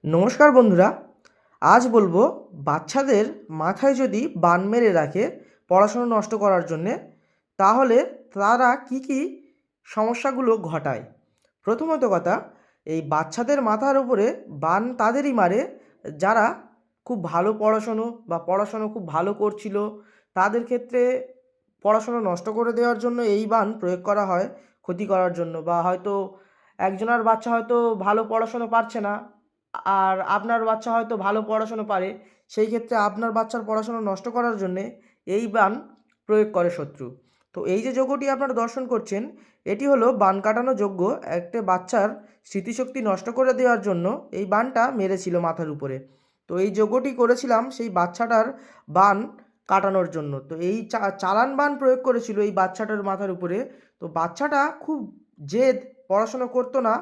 নমস্কার বন্ধুরা, আজ বলবো বাচ্চাদের মাথায় যদি বান মেরে রাখে পড়াশোনা নষ্ট করার জন্যে, তাহলে তারা কি কি সমস্যাগুলো ঘটায়। প্রথমত কথা, এই বাচ্চাদের মাথার উপরে বান তাদেরই মারে যারা খুব ভালো পড়াশোনা খুব ভালো করছিল। তাদের ক্ষেত্রে পড়াশোনা নষ্ট করে দেওয়ার জন্য এই বান প্রয়োগ করা হয়, ক্ষতি করার জন্য। বা হয়তো একজনের বাচ্চা হয়তো ভালো পড়াশোনা পারছে না, আর আপনার বাচ্চা হয়তো ভালো পড়াশোনা পারে, সেই ক্ষেত্রে আপনার বাচ্চার পড়াশোনা নষ্ট করার জন্যে এই বান প্রয়োগ করে শত্রু। তো এই যে যজ্ঞটি আপনারা দর্শন করছেন, এটি হলো বান কাটানো যজ্ঞ। একটা বাচ্চার স্মৃতিশক্তি নষ্ট করে দেওয়ার জন্য এই বানটা মেরেছিল মাথার উপরে। তো এই যজ্ঞটি করেছিলাম সেই বাচ্চাটার বান কাটানোর জন্য। তো এই চালান বান প্রয়োগ করেছিল এই বাচ্চাটার মাথার উপরে। তো বাচ্চাটা খুব জেদ, পড়াশোনা করতো না,